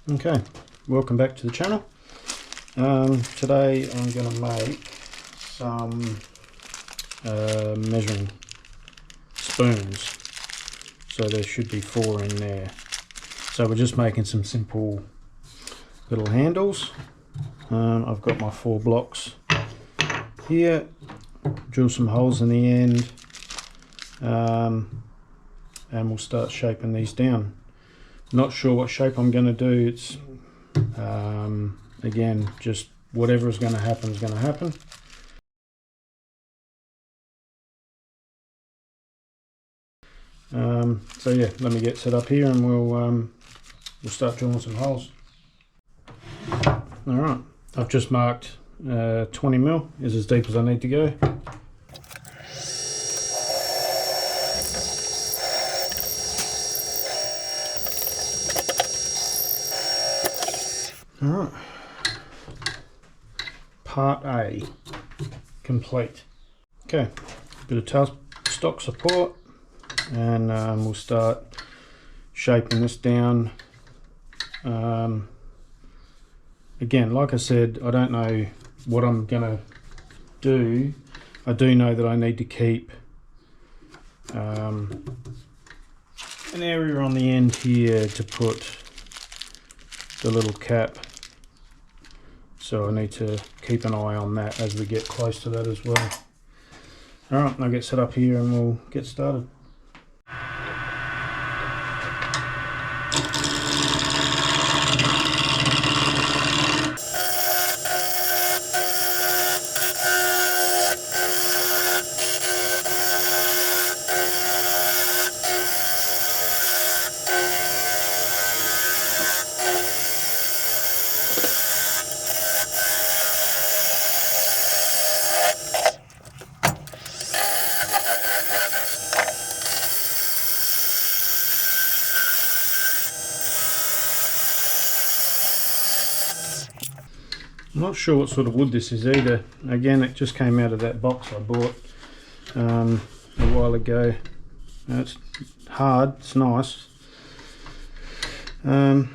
Okay, welcome back to the channel. Today I'm going to make some measuring spoons. So there should be 4 in there. So we're just making some simple little handles. I've got my 4 blocks here, drill some holes in the end, and we'll start shaping these down. Not sure what shape I'm going to do. It's again, just whatever is going to happen is going to happen. So yeah, let me get set up here and we'll start drilling some holes. Alright, I've just marked 20mm is as deep as I need to go. Alright, part A complete. Okay, bit of tailstock support, and we'll start shaping this down. Again, like I said, I don't know what I'm gonna do. I do know that I need to keep an area on the end here to put the little cap, so I need to keep an eye on that as we get close to that as well. Alright, I'll get set up here and we'll get started. I'm not sure what sort of wood this is either. Again, it just came out of that box I bought a while ago. It's hard, it's nice. Alright,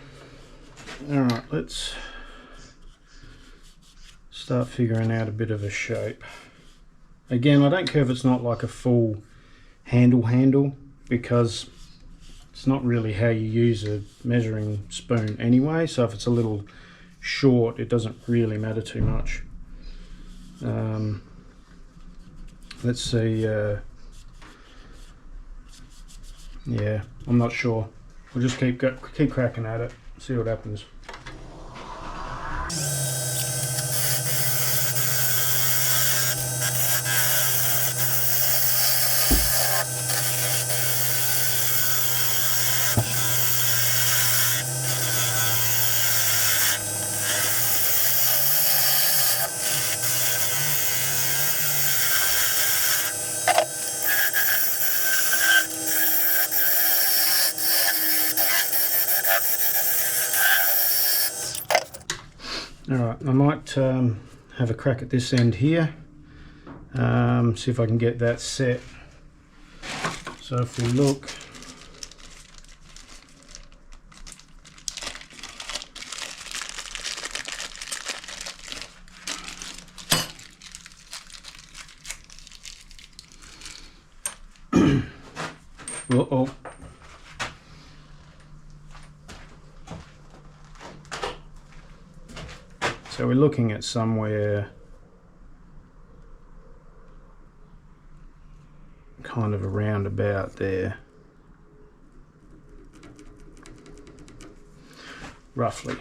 let's start figuring out a bit of a shape. Again, I don't care if it's not like a full handle, because it's not really how you use a measuring spoon anyway, so if it's a little short it doesn't really matter too much. Let's see, yeah, I'm not sure. We'll just keep cracking at it, see what happens. Alright, I might have a crack at this end here, see if I can get that set. So if we look, uh-oh. So we're looking at somewhere kind of around about there, roughly.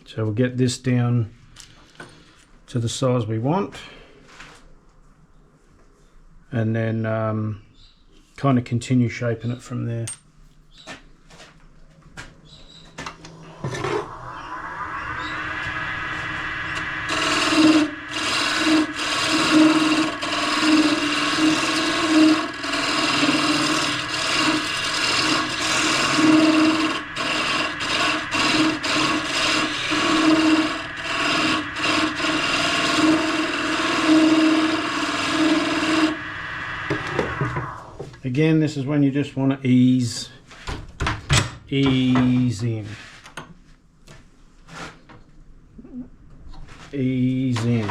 So we'll get this down to the size we want, and then kind of continue shaping it from there. again, this is when you just want to ease in. Ease in.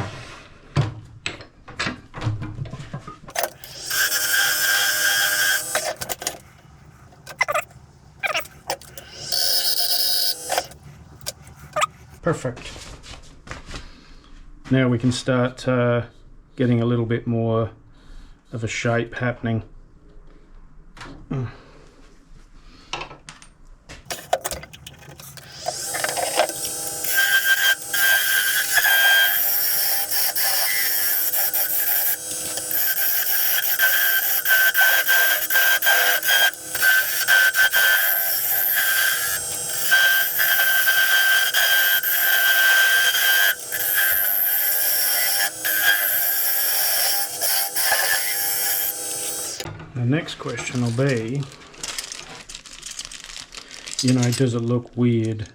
Perfect. Now we can start getting a little bit more of a shape happening. The next question will be, you know, does it look weird?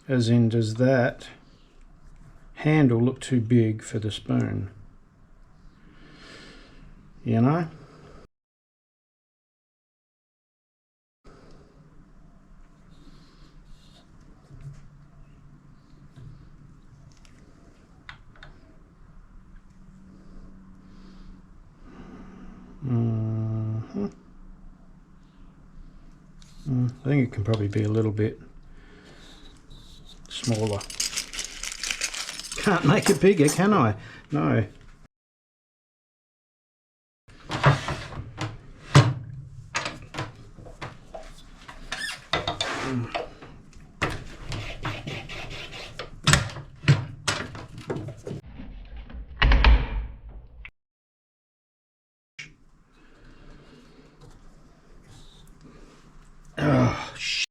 As in, does that handle look too big for the spoon? You know? I think it can probably be a little bit smaller. Can't make it bigger, can I? No. Oh, shit.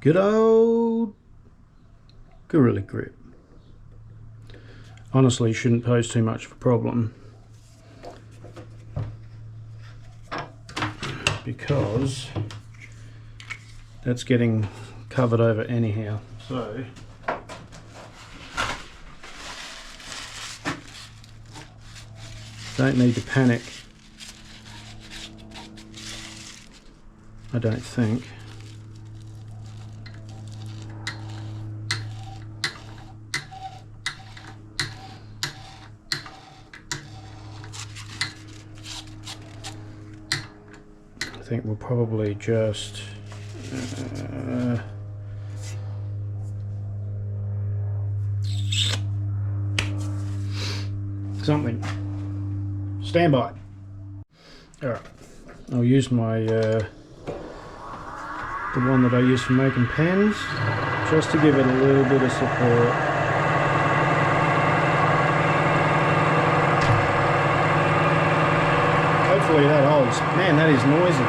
Good old Gorilla Grip. Honestly, shouldn't pose too much of a problem, because that's getting covered over anyhow. So don't need to panic, I don't think. I think we'll probably just something. Stand by. Alright, I'll use my the one that I use for making pens, just to give it a little bit of support. Hopefully that holds. Man, that is noisy.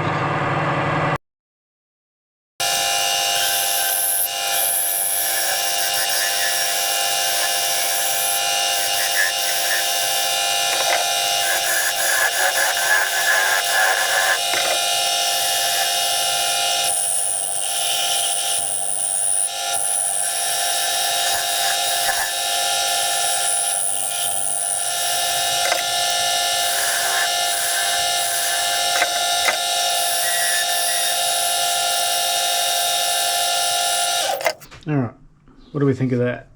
Alright, what do we think of that?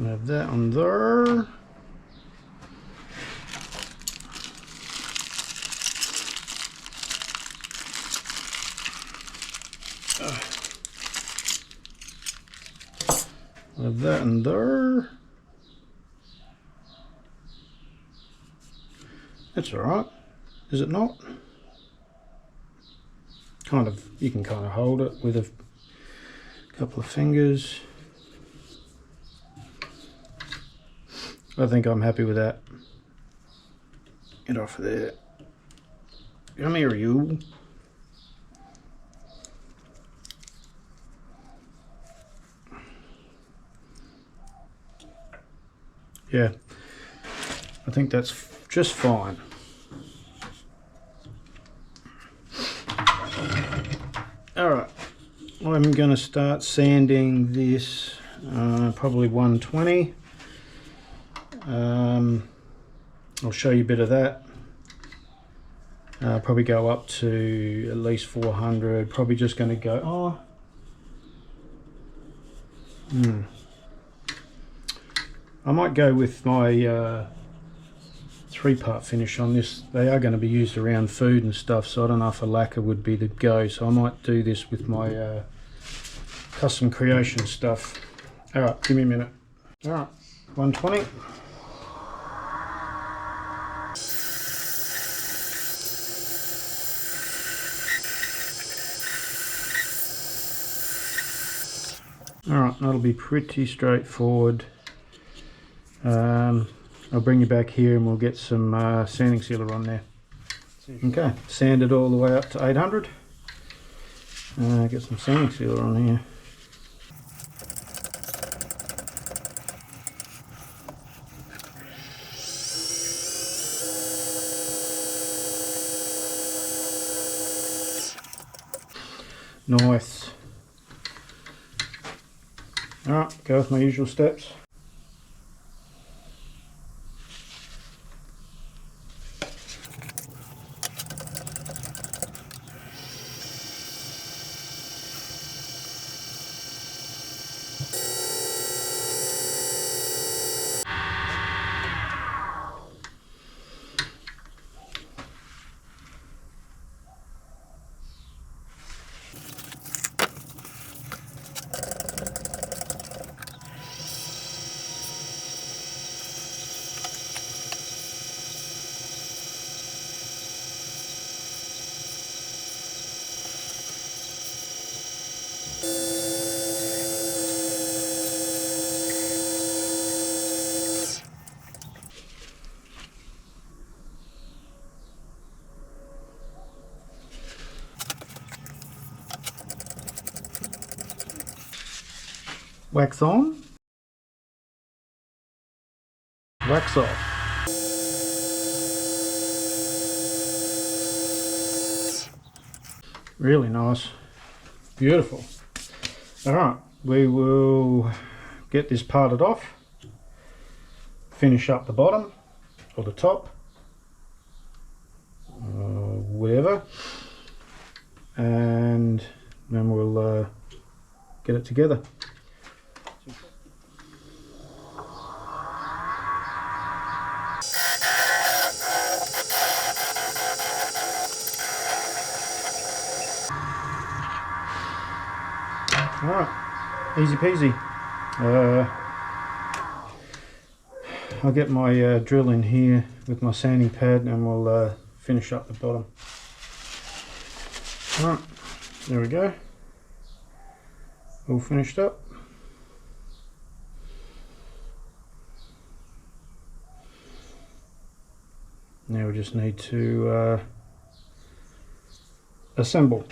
I have that on there. I have that in there. That's alright. Is it not? Kind of, you can kind of hold it with a couple of fingers. I think I'm happy with that. Get off of there. Come here, you. Yeah, I think that's just fine. Alright, I'm going to start sanding this probably 120. I'll show you a bit of that. Probably go up to at least 400. Probably just going to go, I might go with my 3-part finish on this. They are going to be used around food and stuff, so I don't know if a lacquer would be the go, so I might do this with my Kustom Creations stuff. Alright, give me a minute. Alright, 120. Alright, that'll be pretty straightforward. I'll bring you back here and we'll get some sanding sealer on there. Okay, sanded all the way up to 800. Get some sanding sealer on here. Nice. Alright, go with my usual steps. Wax on, wax off. Really nice, beautiful. Alright, we will get this parted off, finish up the bottom or the top, whatever, and then we'll get it together. Alright, easy peasy. I'll get my drill in here with my sanding pad and we'll finish up the bottom. Alright, there we go. All finished up. Now we just need to assemble.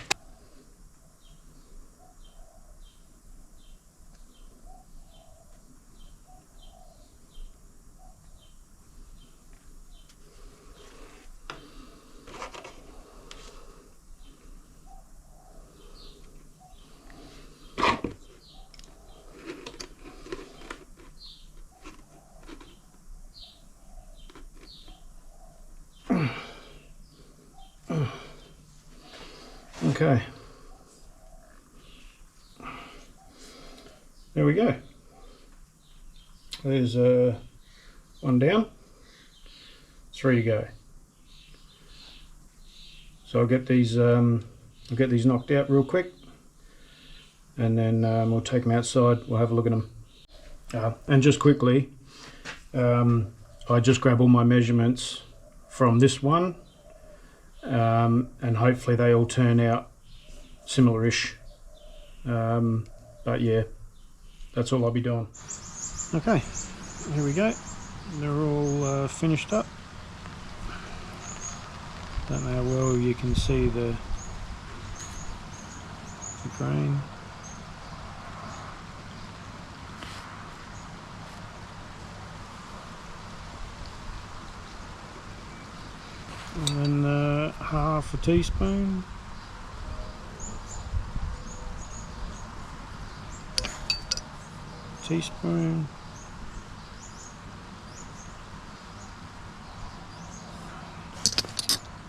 Okay, there we go. There's one down, 3 to go. So I'll get these knocked out real quick, and then we'll take them outside. We'll have a look at them. And just quickly, I just grab all my measurements from this one, and hopefully they all turn out similar-ish. But yeah, that's all I'll be doing. Okay, here we go. They're all finished up. Don't know how well you can see the grain. and then half a teaspoon. Teaspoon.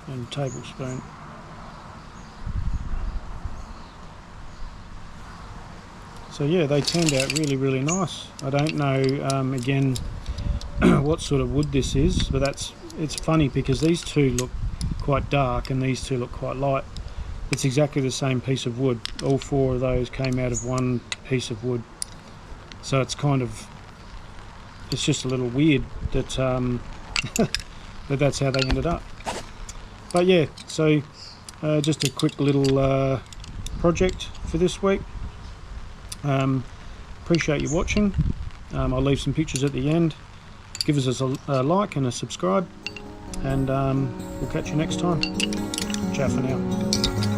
And tablespoon. So yeah, they turned out really nice. I don't know again what sort of wood this is, but it's funny because these two look quite dark and these two look quite light. It's exactly the same piece of wood. All four of those came out of one piece of wood. So it's it's just a little weird that that's how they ended up. But yeah, so just a quick little project for this week. Appreciate you watching. I'll leave some pictures at the end. Give us a like and a subscribe, and we'll catch you next time. Ciao for now.